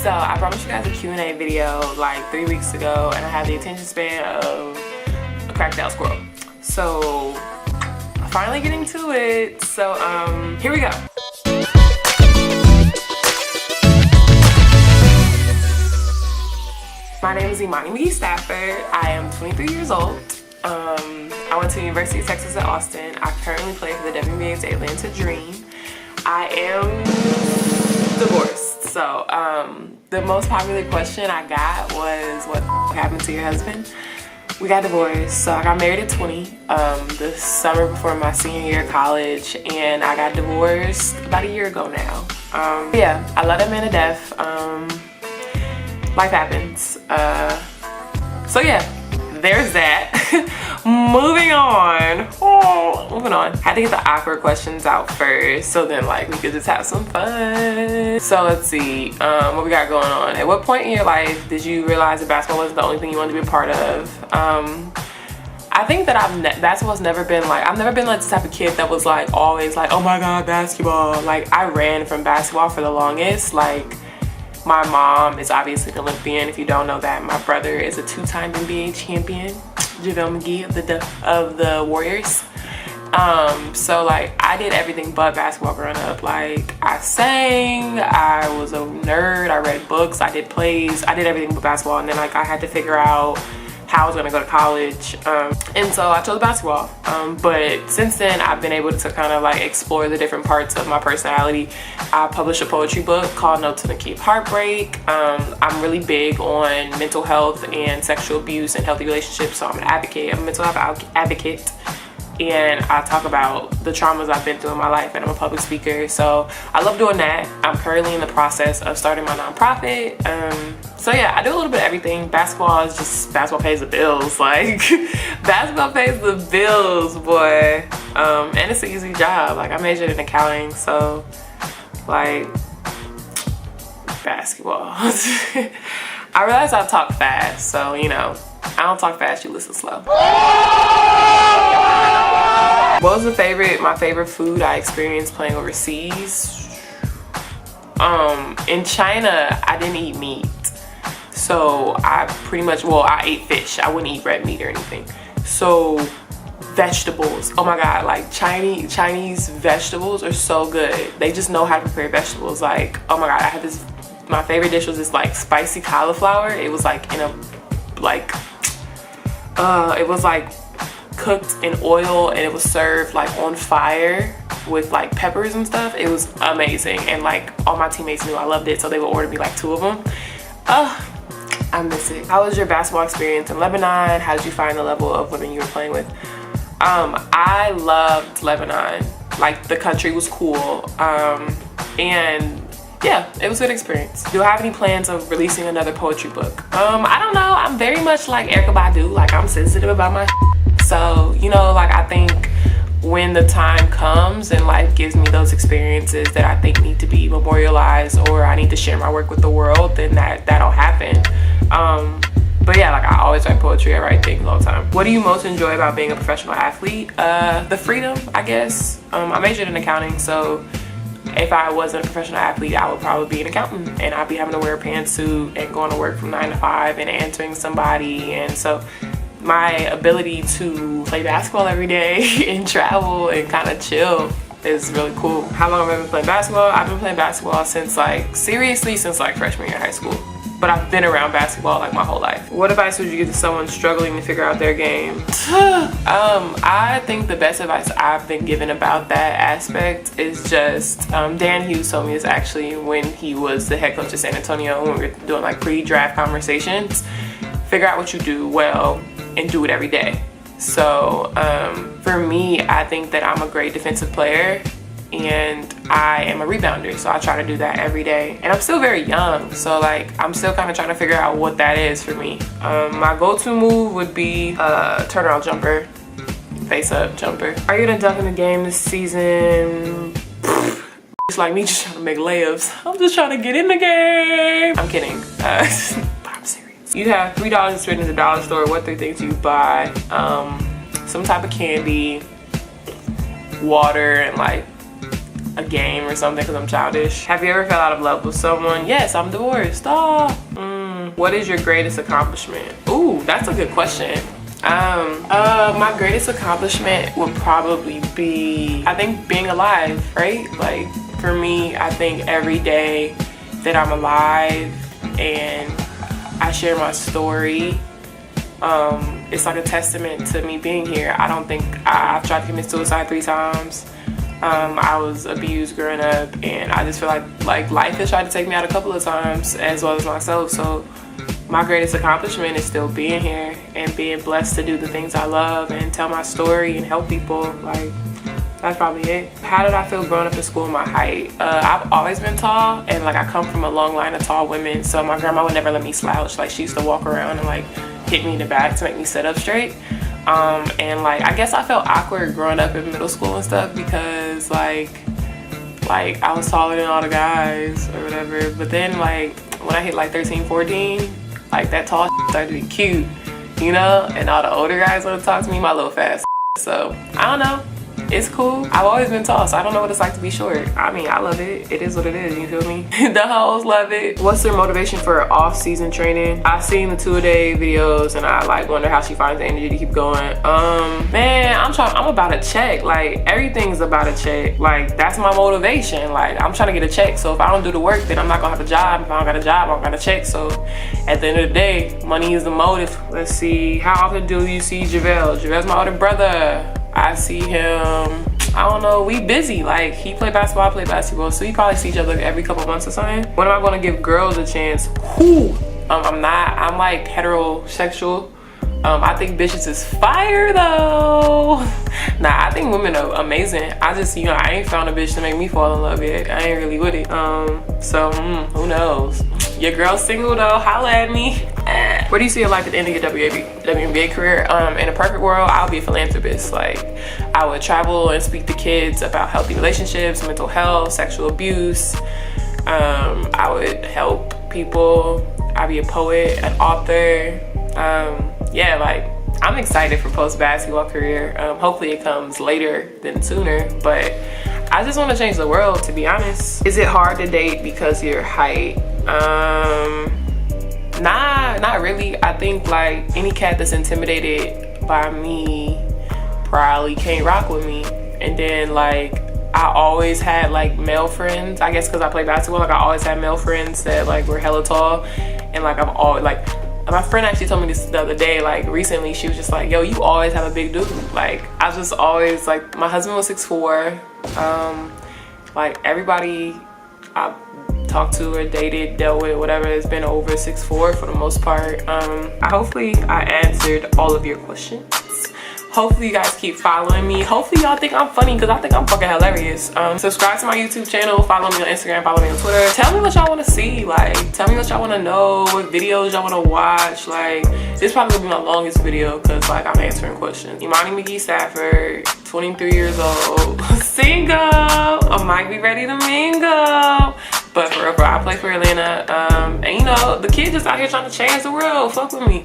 So I promised you guys a Q&A video like 3 weeks ago, and I had the attention span of a cracked out squirrel. So finally getting to it. So here we go. My name is Imani McGee-Stafford. I am 23 years old. I went to the University of Texas at Austin. I currently play for the WNBA's Atlanta Dream. I am divorced. So the most popular question I got was, what happened to your husband? We got divorced. So I got married at 20 the summer before my senior year of college, and I got divorced about a year ago now. Yeah, I love that man to death. Life happens. So yeah, there's that. Moving on. Had to get the awkward questions out first, so then like we could just have some fun. So let's see, what we got going on. At what point in your life did you realize that basketball wasn't the only thing you wanted to be a part of? I think that basketball's never been like, I've never been like this type of kid that was like always like, oh my god, basketball. Like I ran from basketball for the longest. Like my mom is obviously an Olympian. If you don't know that, my brother is a 2-time NBA champion, JaVale McGee of the Warriors. So like I did everything but basketball growing up. Like I sang, I was a nerd, I read books, I did plays, I did everything but basketball. And then like I had to figure out how I was gonna go to college, and so I chose basketball. But since then I've been able to kind of like explore the different parts of my personality. I published a poetry book called Notes on a Cape Heartbreak. I'm really big on mental health and sexual abuse and healthy relationships, so I'm an advocate. I'm a mental health advocate, and I talk about the traumas I've been through in my life, and I'm a public speaker, so I love doing that. I'm currently in the process of starting my nonprofit. So yeah, I do a little bit of everything. Basketball pays the bills. Like basketball pays the bills, boy. And it's an easy job. Like I majored in accounting, so like basketball. I realize I talk fast, so you know, I don't talk fast, you listen slow. What was my favorite food I experienced playing overseas? In China, I didn't eat meat. So I pretty much, I ate fish. I wouldn't eat red meat or anything. So vegetables, oh my god, like Chinese vegetables are so good. They just know how to prepare vegetables. Like, oh my god, I had this, my favorite dish was this like spicy cauliflower. It was like in a, like, it was like cooked in oil, and it was served like on fire with like peppers and stuff. It was amazing, and like all my teammates knew I loved it, so they would order me like 2 of them. I miss it. How was your basketball experience in Lebanon? How did you find the level of women you were playing with? I loved Lebanon. Like the country was cool, and yeah, it was a good experience. Do I have any plans of releasing another poetry book? I don't know. I'm very much like Erykah Badu. Like I'm sensitive about my so, you know, like I think when the time comes and life gives me those experiences that I think need to be memorialized, or I need to share my work with the world, then that'll happen. But yeah, like I always write poetry, I write things all the time. What do you most enjoy about being a professional athlete? The freedom, I guess. I majored in accounting, so if I wasn't a professional athlete, I would probably be an accountant, and I'd be having to wear a pantsuit and going to work from 9 to 5 and answering somebody. And so my ability to play basketball every day and travel and kind of chill is really cool. How long have I been playing basketball? I've been playing basketball since like, seriously, since like freshman year of high school. But I've been around basketball like my whole life. What advice would you give to someone struggling to figure out their game? I think the best advice I've been given about that aspect is just, Dan Hughes told me this actually when he was the head coach of San Antonio, when we were doing like pre-draft conversations. Figure out what you do well and do it every day. So for me, I think that I'm a great defensive player, and I am a rebounder, so I try to do that every day. And I'm still very young, so like I'm still kind of trying to figure out what that is for me. My go-to move would be turnaround jumper, face up jumper. Are you gonna dunk in the game this season? It's like me just trying to make layups. I'm just trying to get in the game. I'm kidding. I'm serious. You have $3 to spend in the dollar store. What 3 things you buy? Some type of candy, water, and like a game or something because I'm childish. Have you ever fell out of love with someone? Yes, I'm divorced. What is your greatest accomplishment? Ooh, that's a good question. My greatest accomplishment would probably be, I think, being alive, right? Like, for me, I think every day that I'm alive and I share my story, it's like a testament to me being here. I don't think I've tried to commit suicide 3 times. I was abused growing up, and I just feel like life has tried to take me out a couple of times, as well as myself. So my greatest accomplishment is still being here and being blessed to do the things I love and tell my story and help people. Like, that's probably it. How did I feel growing up in school in my height? I've always been tall, and like I come from a long line of tall women, so my grandma would never let me slouch. Like, she used to walk around and like hit me in the back to make me sit up straight. And like, I guess I felt awkward growing up in middle school and stuff because like I was taller than all the guys or whatever. But then like when I hit like 13, 14, like that tall started to be cute, you know? And all the older guys want to talk to me, my little fast. So I don't know. It's cool. I've always been tall, so I don't know what it's like to be short. I mean, I love it. It is what it is, you feel me? The hoes love it. What's their motivation for off-season training? I've seen the 2-a-day videos, and I like wonder how she finds the energy to keep going. Man, I'm about a check. Like, everything's about a check. Like, that's my motivation. Like, I'm trying to get a check, so if I don't do the work, then I'm not gonna have a job. If I don't got a job, I don't got a check. So at the end of the day, money is the motive. Let's see, how often do you see JaVale? JaVale's my older brother. I see him, I don't know, we busy. Like, he play basketball, I play basketball, so we probably see each other every couple months or something. When am I gonna give girls a chance? Who? I'm not. I'm like heterosexual. I think bitches is fire though. Nah, I think women are amazing. I just, you know, I ain't found a bitch to make me fall in love yet. I ain't really with it. Who knows? Your girl's single though, holla at me. Where do you see your life at the end of your WNBA career? In a perfect world, I'll be a philanthropist. Like, I would travel and speak to kids about healthy relationships, mental health, sexual abuse. I would help people. I'd be a poet, an author. Yeah, like, I'm excited for post-basketball career. Hopefully it comes later than sooner, but I just want to change the world, to be honest. Is it hard to date because of your height? Nah, not really. I think like any cat that's intimidated by me probably can't rock with me. And then like, I always had like male friends, I guess because I play basketball. Like, I always had male friends that like were hella tall, and like I'm always like, my friend actually told me this the other day, like recently, she was just like, yo, you always have a big dude. Like, I just always, like, my husband was 6'4". Like, everybody I talked to or dated, dealt with, whatever, has been over 6'4" for the most part. Hopefully I answered all of your questions. Hopefully you guys keep following me. Hopefully y'all think I'm funny, because I think I'm fucking hilarious. Subscribe to my YouTube channel, follow me on Instagram, follow me on Twitter. Tell me what y'all want to see. Like, tell me what y'all want to know, what videos y'all want to watch. Like, this probably gonna be my longest video because like I'm answering questions. Imani McGee-Stafford, 23 years old, single. I might be ready to mingle. But for real, I play for Atlanta. And you know, the kid just out here trying to change the world. Fuck with me.